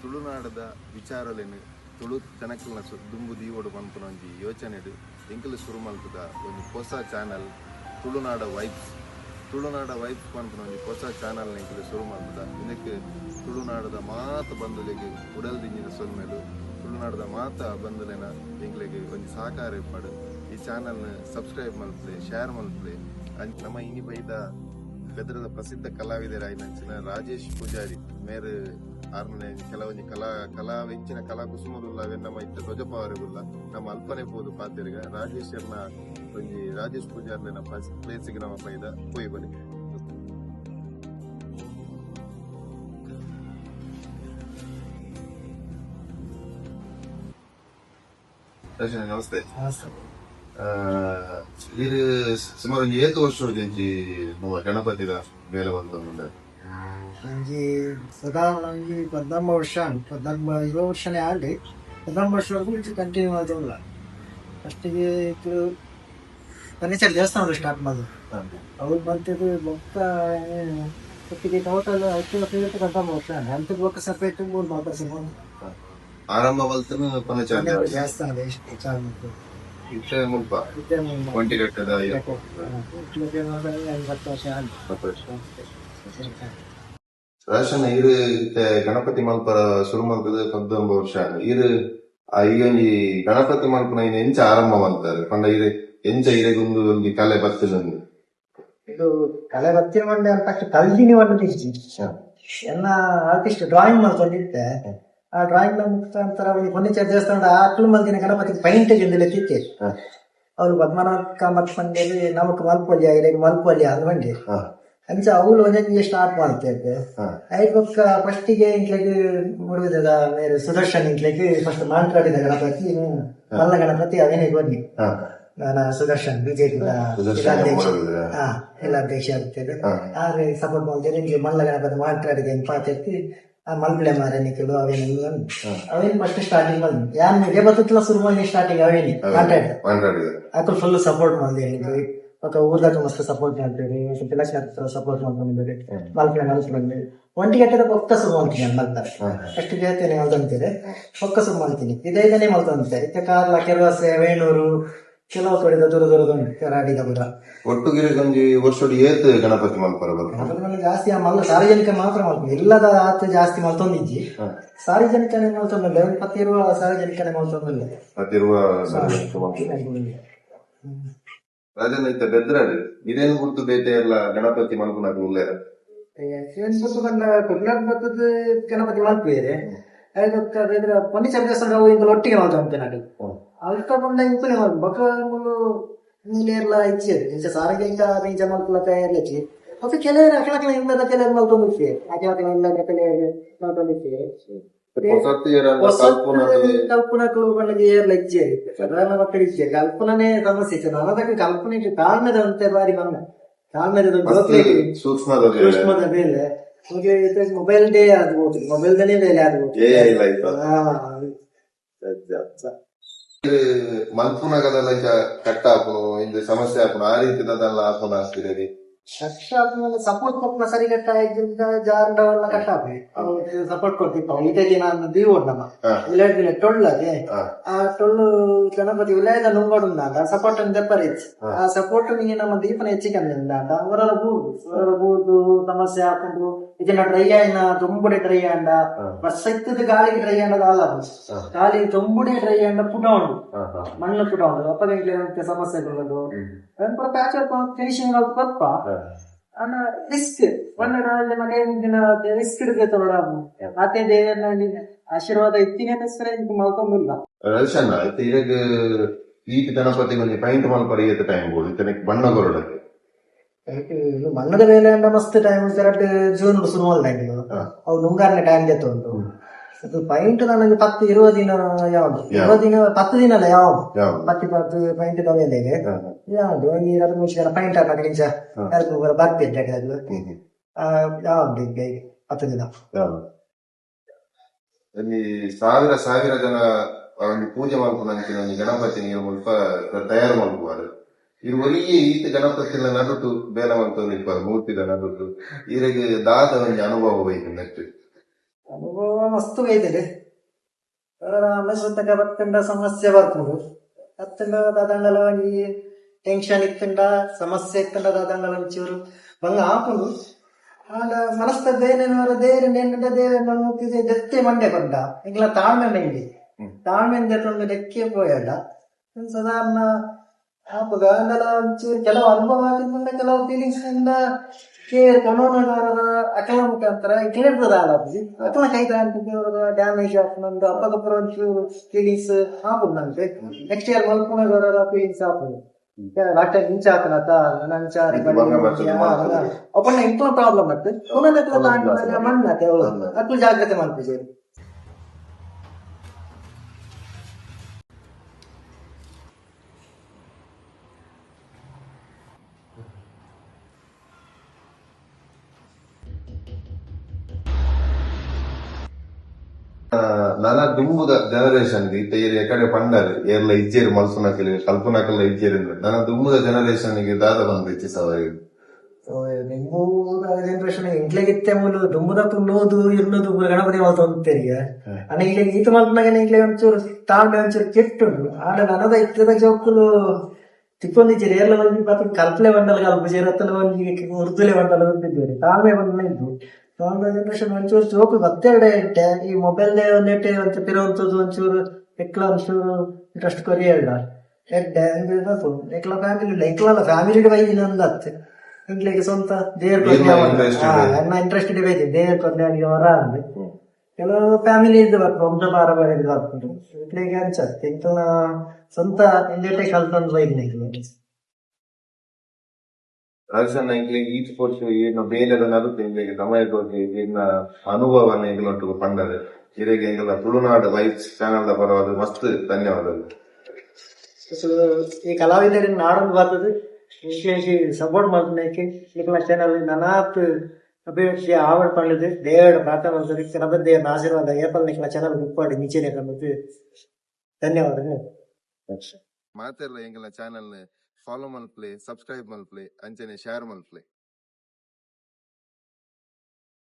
ತುಳುನಾಡದ ವಿಚಾರಲೇನು ತುಳು ಜನಕಲ್ನ ದುಂಬು ದೀವೋಡು ಪನ್ಪುನ ಒಂಜಿ ಯೋಚನೆಡು ಎಂಕಲು ಶುರು ಮಲ್ಪದ ಒಂದು ಹೊಸ ಚಾನಲ್ ತುಳುನಾಡ ವೈಬ್ಸ್ ಪನ್ಪುನ ಒಂಜಿ ಹೊಸ ಚಾನಲ್ ಎಂಕಲು ಶುರು ಮಲ್ಪದ ಇದಕ್ಕೆ ತುಳುನಾಡದ ಮಾತ ಬಂಧುಲೆಗೆ ಉಡಲ್ದಿಂಜಿನ ಸೊಲ್ಮೆಲು ತುಳುನಾಡದ ಮಾತ ಬಂಧುಲೆನ ಎಂಕ್ಲೆಗೆ ಒಂಜಿ ಸಹಕಾರ ಇಪ್ಪಡು ಈ ಚಾನಲ್ನ ಸಬ್ಸ್ಕ್ರೈಬ್ ಮಲ್ಪಲೆ ಶೇರ್ ಮಲ್ಪಲೆ ನಮ್ಮ ಇನಿ ಬೈದ ಬೆದರದ ಪ್ರಸಿದ್ಧ ಕಲಾವಿದರಾಯಿನಂಚಿನ ರಾಜೇಶ್ ಪೂಜಾರಿ ಮೇರು ಆರ್ಮನೆ ಕೆಲವೊಂದು ವೆಂಚಿನ ಕಲಾ ಕುಸುಮದುಲ್ಲ ನಮ್ಮ ಇತ್ತ ಧ್ವಜಪವರೆಗುಲ್ಲ ನಮ್ಮ ಅಲ್ಪನೆ ಪೋದು ಪಾತಿರ್ಗ ರಾಜೇಶ್ ಪೂಜಾರ್ನ ಪ್ಲೇಸಿಗೆ ನಮ್ಮ ಪೈದ ಹೋಗಿ ಬನ್ನಿ. ನಮಸ್ತೆ. ಇದು ಸುಮಾರು 7 ವರ್ಷ ಗಣಪತಿದ ಮೇಲೆ ಬಂದ ನಂಗೆ ಸಾಧಾರಣ 14 ವರ್ಷ 20 ವರ್ಷನೇ ಆಗಲಿ 14 ವರ್ಷವರೆಗೂ ಇದು ಕಂಟಿನ್ಯೂ ಆಗೋಲ್ಲ. ಫಸ್ಟಿಗೆ ಇದು ಫರ್ನಿಚರ್ ದೇವಸ್ಥಾನ ಸ್ಟಾರ್ಟ್ ಮಾಡೋದು ಅವ್ರು ಬಂತಿದ್ದು ಮೊತ್ತ ಒಟ್ಟಿಗೆ ಟೋಟಲ್ 14 ವರ್ಷ ಅಂತ ಬೊಕ್ಕ ಸಪ್ರೇಟ್ 3-4 ವರ್ಷ ಆರಂಭ ಬಲ್ತನು ಫರ್ನಿಚರ್ ದೇವಸ್ಥಾನ ಎಷ್ಟು ಚಾರ್ ಮಾಡ್ತು ಇತ್ತೆ ಮುಲ್ಪ ಒಂಟಿ ಕಟ್ಟದ 50 ವರ್ಷ ರಾಶನ ಇರು ಗಣಪತಿ ಮಲ್ಪರ ಶುರು ಮಲ್ಪದ 19 ವರ್ಷ ಇರು ಈಗೊಂಜಿ ಗಣಪತಿ ಮಲ್ಪನ ಎಂಚ ಆರಂಭ ಮಾಡ್ತಾರೆ ಪಂಡ ಇರು ಎಂಚ ಇರೆಗೊಂದು ಒಂದು ಕಲೆ ಬತ್ತಿಲೊಂದು ಇದು ಕಲೆ ಬತ್ತಿನ ಮಂಡೆ ಅಂತ ಕಲ್ದಿನಿ ಬಂದಿರ್ತಿ ಎಲ್ಲ ಆರ್ಟಿಸ್ಟ್ ಡ್ರಾಯಿಂಗ್ ಮಾಡ್ಕೊಂಡಿದ್ದೆ. ಆ ಡ್ರಾಯಿಂಗ್ ನ ಮುಖಾಂತರ ಫರ್ನಿಚರ್ ದೇವಸ್ಥಾನದ ಆಕಳು ಮಲ್ದಿನ ಗಣಪತಿ ಪೈಂಟೇಜ್ ಒಂದು ಲೆಕ್ಕಿತ್ತೆ ಅವ್ರು ಪದ್ಮನಾಭ ಕಾಮರ್ಪಂಡೇಲಿ ನಮಕ್ ಮಲ್ಪೊಲ್ಯ ಇಲ್ಲಿಗೆ ಮಲ್ಪೊಲ್ಯ ಅಂದ್ಬಂಡಿ ಅಂಚ ಅವಳು ಒಂದೊಂದಿಗೆ ಸ್ಟಾರ್ಟ್ ಮಾಡ್ತೇವೆ. ಐದು ಪಕ್ಕ ಫಸ್ಟಿಗೆ ಇಂಟ್ಲೆಗೆ ಮುರುಗದ ಮೇಲೆ ಸುದರ್ಶನ್ ಇಂಟ್ಲೆಗೆ ಫಸ್ಟ್ ಮಾಂಟ್ರಾಡಿದ ಗಣಪತಿ ಮಲ್ಲ ಗಣಪತಿ ಅದೇನೇ ಬನ್ನಿ ನಾನು ಸುದರ್ಶನ್ ಬಿಜೆಪಿ ಎಲ್ಲ ಅಧ್ಯಕ್ಷ ಆಗ್ತೇವೆ. ಆದ್ರೆ ಸಪೋರ್ಟ್ ಮಾಡ್ತೇವೆ ನಿಮ್ಗೆ ಮಲ್ಲ ಗಣಪತಿ ಮಾಂಟ್ರಾಡಿದೆ ಪಾತಿ ಆ ಮಲ್ಪಳೆ ಮಾರ ನಿಕ್ಕಲು ಅವೇನು ಫಸ್ಟ್ ಸ್ಟಾರ್ಟಿಂಗ್ ಬಂದು ಯಾನ್ ದೇವತತ್ಲ ಶುರು ಮಾಡಿ ಸ್ಟಾರ್ಟಿಂಗ್ ಅವೇನಿ ಮಾಂಟ್ರಾಡಿ ಅಕ್ಕಳು ಫುಲ್ ಸಪೋರ್ಟ್ ಮಾಡಿದೆ. ఒక ఊర్లకు మస్తు సపోర్ట్ ಮಾಡ್ತೀವಿ. పిల్లలు సపోర్ట్ ಮಾಡ್ಕೊಂಡಿದ್ದಾರೆ. ಮಲ್ಪಳೆ ಒಂಟಿ ಗಟ್ಟದ ಪೊಕ್ಕ ಶುರು ಮಾಡ್ತೀನಿ ಮಲ್ತಾರೆ ಅಷ್ಟು ಹೇಳ್ತೇನೆ ಮಲ್ತಂತೀರಿ ಪೊಕ್ಕ ಶುರು ಮಾಡ್ತೀನಿ ಇದೈದನೇ ಮಲ್ತಂತೆ ಇತ್ತ ಕಾರ್ಲ ಕೆಲವಸೆ ವೇಣೂರು ಕೆಲವು ಕಡೆದ ದೂರ ಕರಾಡಿದ ಬುರ ಒಟ್ಟುಗಿರಿ ವರ್ಷೋಡಿ ಏತ್ ಗಣಪತಿ ಮಲ್ಪರ ಅದ್ರಲ್ಲಿ ಜಾಸ್ತಿ ಮಲ್ಲ ಸಾರ್ವಜನಿಕ ಮಾತ್ರ ಮಾಡ್ತೀನಿ ಎಲ್ಲದ ಆತ ಜಾಸ್ತಿ ಮಲ್ತೊಂದಿಜ್ಜಿ ಸಾರ್ವಜನಿಕನೇ ಮಲ್ತೊಂದಿಲ್ಲ 20 ಸಾರ್ವಜನಿಕನೇ ಮಲ್ತೊಂದಿಲ್ಲ ರಾಜನ ಇತ್ತ ಬೆದ್ರಾಡು ಇದೇನು ಗುರ್ತು ಬೇಟೆ ಎಲ್ಲ ಗಣಪತಿ ಮಲ್ಪನಾಗ ಉಳ್ಳೇರ ಗಣಪತಿ ಮಲ್ಪೇರೆ ಫರ್ನಿಚರ್ ದೇವಸ್ಥಾನ ಒಟ್ಟಿಗೆ ಮಲ್ತಂತೆ ನಾನು ಅಲ್ಕೊಂಡ ಇಂಪನೆ ಬಕ ನೀಲೆಲ್ಲ ಇಚ್ಚೇರಿ ಇಂಚ ಸಾರ್ವಜನಿಕ ಇಂಚ ಮಲ್ಪಲ ತಯಾರಿ ಮತ್ತೆ ಕೆಲವರು ಅಕಲಕಲ ಇಲ್ಲದ ಕೆಲವರು ಮಲ್ತೊಂದಿತ್ತೆ ಅಕಲಕಲ ಇಲ್ಲದ ಕೆಲವರು ಮಲ್ತೊಂದಿತ್ತೆ ಕಲ್ಪನಕ್ಕೂ ಮನೆಗೆ ಇಚ್ಚೇರಿ ಸಾಧಾರಣ ಮಕ್ಕಳು ಇಚ್ಚೇರಿ ಕಲ್ಪನೆ ಸಮಸ್ಯೆ ಇತ್ತು ಅದಕ್ಕೆ ಕಲ್ಪನೆ ತಾಳ್ಮೆದ ಅಂತೆ ಬಾರಿ ಮನ್ನ ತಾಳ್ಮೆದ ಸೂಕ್ಷ್ಮದ ಮೇಲೆ ಮೊಬೈಲ್ ಡೇ ಆಗ್ಬೋದು ಮೊಬೈಲ್ ದನೇ ಮೇಲೆ ಆಗ್ಬೋದು ಮಲ್ಪುನಗದೆಲ್ಲ ಕಟ್ಟ ಹಾಕುನು ಇಂದು ಸಮಸ್ಯೆ ಹಾಕುನು ಆ ರೀತಿದೆಲ್ಲ ಹಾಕೋಣ ಆಗ್ತಿದೆ ಸಪೋರ್ಟ್ ಕೊಟ್ಟು ಸರಿಗಟ್ಟ ಜಾರ್ಡವೆಲ್ಲ ಕಟ್ಟಾಪಿ ಸಪೋರ್ಟ್ ಕೊಡ್ತಿಪ್ಪ ಇಟಲಿ ನಾನು ದೀವೋಡ್ನಮ್ಮ ವಿಲೇಜ್ ಟೊಳ್ಳದೆ ಆ ಟೊಳ್ಳು ಗಣಪತಿ ವಿಲೇಜ್ ನುಂಗೋಡುಂಡ ಸಪೋರ್ಟ್ ದೆಪ್ಪರಿಚ್ ಆ ಸಪೋರ್ಟ್ ನಿಂಗೆ ನಮ್ಮ ದೀಪನ ಹೆಚ್ಚಿಕಂದ ಅವರೆಲ್ಲ ಬೂದು ಸಮಸ್ಯೆ ಹಾಕೊಂಡು ಇದನ್ನ ಡ್ರೈ ಆಯ್ನ ತುಂಬುಡೆ ಡ್ರೈ ಆಂಡ ವರ್ಷ ಇತ್ತದ ಗಾಳಿಗೆ ಡ್ರೈ ಆಂಡದ ಅಲ್ಲ ಗಾಳಿ ತುಂಬುಡೆ ಡ್ರೈ ಆಂಡ ಪುಟ ಉಂಡು ಮಣ್ಣು ಪುಟ ಉಂಡು ಅಪ್ಪಗೆ ಸಮಸ್ಯೆಗಳು ಪ್ಯಾಚ್ ಫಿನಿಶಿಂಗ್ ಪಪ್ಪ ರಿಸ್ಕ್ ಮನೆ ರಿಸ್ಕ್ ಇರುತ್ತೆ ನೋಡ ಮತ್ತೆ ದೇವರ ಆಶೀರ್ವಾದ ಇತ್ತಿನ ಮಲ್ಕೊಂಡಿಲ್ಲ ಈ ಗಣಪತಿ ಪೈಂಟ್ ಮಲ್ಪರ ಟೈಮ್ ಬಣ್ಣ ಕೊರಡಕ್ಕೆ ಮಣ್ಣದ ಮೇಲೆ ಮಸ್ತ್ ಟೈಮ್ ಕರೆಕ್ಟ್ ಜೂನ್ ಶುರು ಮಾಡಿಲ್ಲ ಅವು ನುಂಗಾರನೆ ಟೈಮ್ ಜೊತೆ ಉಂಟು ಅದು ಪೈಂಟ್ ನನಗೆ 10-20 ದಿನ ಯಾವ್ದು 20 ದಿನ 10 ದಿನ ಅಲ್ಲ ಯಾವ್ದು 10 ಪೈಂಟ್ ತಗೊಂಡಿಗೆ ಯಾವ್ದು 2 ನಿಮಿಷ ಪೈಂಟ್ ಹಾಕಿ ನಿಮಿಷ 2 ಬರ್ತಿದ್ದೆ ಯಾವ್ದು ಈಗ 10 ದಿನ ಸಾವಿರ ಜನ ಪೂಜೆ ಮಾಡ್ಕೊಂಡು ಗಣಪತಿ ಸ್ವಲ್ಪ ತಯಾರು ಮಾಡ್ಕೋಬಾರ್ದು ಇದು ಒಲಿಗೆ ಈತ ಗಣಪತಿನ ನಡುಟು ಬೇಲ ಮಾಡ್ಕೊಂಡು ಮೂರ್ತಿದ ನಡುಟು ಇವರಿಗೆ ದಾದ ಒಂದು ಅನುಭವ ಬೈತು ನೆಟ್ಟು ಅನುಭವ ಮಸ್ತ್ ಬೈದಿದೆ ಸುತ್ತಕ ಬತ್ತಂಡ ಸಮಸ್ಯೆ ಬರ್ತದೆ ಬತ್ತಂಡ ದಾದಂಡಲ ಈ ಟೆನ್ಷನ್ ಇತ್ತಂಡ ಸಮಸ್ಯೆ ಇತ್ತಂಡ ದಾದಂಡಲ ಒಂಚೂರು ಬಂಗ ಹಾಕೊಂಡು ಆಂಡ ಮನಸ್ತದ ಏನೇನವರ ದೇವ್ರ ನೆಂಡ ದೇವ್ರ ನೋಡ್ತಿದ್ದೆ ದೆತ್ತೆ ಮಂಡೆ ಬಂದ ಈಗಲ ತಾಳ್ಮೆ ಮೆಂಡಿ ತಾಳ್ಮೆ ಜೊತೆ ಲೆಕ್ಕೆ ಪೋಯಲ್ಲ ಸಾಧಾರಣ ಆಪುಗ ಅಂದಲ ಒಂಚೂರು ಕೆಲವು ಅನುಭವ ಆಗಿದ್ದ ಕೆಲವು ಫೀಲಿಂಗ್ಸ್ ಇಂದ ಕೇರ್ ಕನೋನಗಾರರ ಅಕಲ ಮುಖಾಂತರ ಕೇಳ್ತದ ಆಡಾಪಿ ಅಕಲ ಕೈತ ಡ್ಯಾಮೇಜ್ ಆಗ್ತಂದು ಅಪ್ಪಗಪ್ಪರ ಒಂಚೂರು ಫೀಲಿಂಗ್ಸ್ ಆಪುದು ನಂಗೆ ನೆಕ್ಸ್ಟ್ ಇಯರ್ ಮಲ್ಪುನಗಾರರ ಫೀಲಿಂಗ್ಸ್ ಆಪುದು ಲಾಸ್ಟ್ ಟೈಮ್ ಇಂಚ ಆತನತ ನಂಚ ಅಪ್ಪಣ್ಣ ಇಂಟ್ಲ ಪ್ರಾಬ್ಲಮ್ ಆಗ್ತದೆ ಪುನಃ ಮಣ್ಣಾತೆ ಅಕ್ಲು ಜಾಗ್ರತೆ ಮಾಡ್ತಿದ್ದೇವೆ. ನನ್ನ ದುಂಬುದ ಜನರೇಷನ್ ಇತ್ತ ಎಕಡೆ ಪಂಡಾರು ಏರ್ಲ ಇಜ್ಜೇರು ಮಲ್ಸುನಕಲಿ ಕಲ್ಪನಾಕಲ್ಲ ಇಜ್ಜೇರು ನನ್ನ ದುಂಬುದ ಜನರೇಷನ್ ಗೆ ದಾದ ಬಂದು ಹೆಚ್ಚಿಸವಾಗಿ ಜನರೇಷನ್ ಇಂಟ್ಲೆಗಿತ್ತೆ ಮೂಲು ದುಂಬುದ ತುಳ್ಳೋದು ಇರ್ಲೋದು ಗಣಪತಿ ಮಾತು ಅಂತೀರಿ ಅನ್ನ ಇಲ್ಲಿ ಈತ ಮಲ್ಪನಾಗ ಇಟ್ಲೆ ಒಂಚೂರು ತಾಳ್ಮೆ ಒಂಚೂರು ಕೆಟ್ಟುಂಡು ಆಡ ನನದ ಇತ್ತದ ಜೋಕುಲು ತಿಕ್ಕೊಂದಿದ್ದೀರಿ ಎಲ್ಲ ಒಂದು ಮತ್ತೆ ಕಲ್ಪಲೆ ಬಂಡಲ ಕಲ್ಪಜೀರ ಅಥವಾ ಒಂದು ಉರ್ದುಲೆ ಬಂಡಲ ಬಂದಿದ್ದೀರಿ ತಾಳ್ಮೆ ಬಂದ ಇದ್ದು ಜನರೇಷನ್ ಒಂಚೂರು ಜೋಕು ಮತ್ತೆರಡೆ ಇಟ್ಟೆ ಈ ಮೊಬೈಲ್ ಒಂದೇಟೆ ಒಂಚ ಪಿರುವಂತದ್ದು ಒಂಚೂರು ಎಕ್ಲ ಒಂಚೂರು ಇಂಟ್ರೆಸ್ಟ್ ಕೊರಿ ಹೇಳ್ದ ಎಡ್ಡೆ ಎಕ್ಲ ಫ್ಯಾಮಿಲಿ ಇಲ್ಲ ಎಕ್ಲಲ್ಲ ಫ್ಯಾಮಿಲಿ ಬೈದಿನ ಒಂದತ್ತೆ ಇಂಟ್ಲಿಗೆ ಸ್ವಂತ ದೇವ್ರ ನನ್ನ ಇಂಟ್ರೆಸ್ಟೆಡ್ ಬೈದಿ ದೇವ್ರ ಕೊಂಡೆ ಹೊರ ಅಂದೆ ಕೆಲವು ಫ್ಯಾಮಿಲಿ ಇದ್ದು ಬರ್ತು ಒಂದ ಬಾರ ಬರೆದು ಬರ್ಕೊಂಡು ಇಂಟ್ಲಿಗೆ ಅನ್ಸತ್ತೆ ಇಂಟ್ಲ ಸ್ವಂತ ಇಂದೇಟೆ ಕಲ್ತಂದು ಬೈದಿನ ರಾಜಸ್ಥಾನ ಈ ಸ್ಪೋರ್ಟ್ಸ್ ಏನು ಬೇರೆ ಸಮಯ ಇನ್ನ ಅನುಭವನ ಈಗಲೊಟ್ಟು ಪಂಡದೆ ಇದಕ್ಕೆ ಈಗೆಲ್ಲ ತುಳುನಾಡು ವೈಬ್ಸ್ ಚಾನಲ್ ಪರವಾದ ಮಸ್ತ್ ಧನ್ಯವಾದಗಳು. ಈ ಕಲಾವಿದರಿಂದ ನಾಡೊಂದು ಬರ್ತದೆ ವಿಶೇಷ ಸಪೋರ್ಟ್ ಮಾಡ್ಲಿಕ್ಕೆ ಈಗಲ ಚಾನಲ್ ನನಾತ್ ಅಭಿವೃದ್ಧಿ ಆವಡ್ ಪಂಡಿದೆ ದೇವರ ಪ್ರಾರ್ಥನೆ ಮಾಡ್ತಾರೆ ಕನಬದ್ದೆ ಆಶೀರ್ವಾದ ಏಪಲ್ ನಿಕ್ಲ ಚಾನಲ್ ಬುಕ್ ಮಾಡಿ ನಿಚೆ ಧನ್ಯವಾದಗಳು. ಮಾತೆಲ್ಲ ಎಂಗಲ ಚಾನಲ್ ಫಾಲೋ ಮಲ್ಪ್ಲೆ ಸಬ್ಸ್ಕ್ರೈಬ್ ಮಲ್ಪ್ಲೆ ಅಂಚನೆ ಶೇರ್ ಮಲ್ಪ್ಲೆ.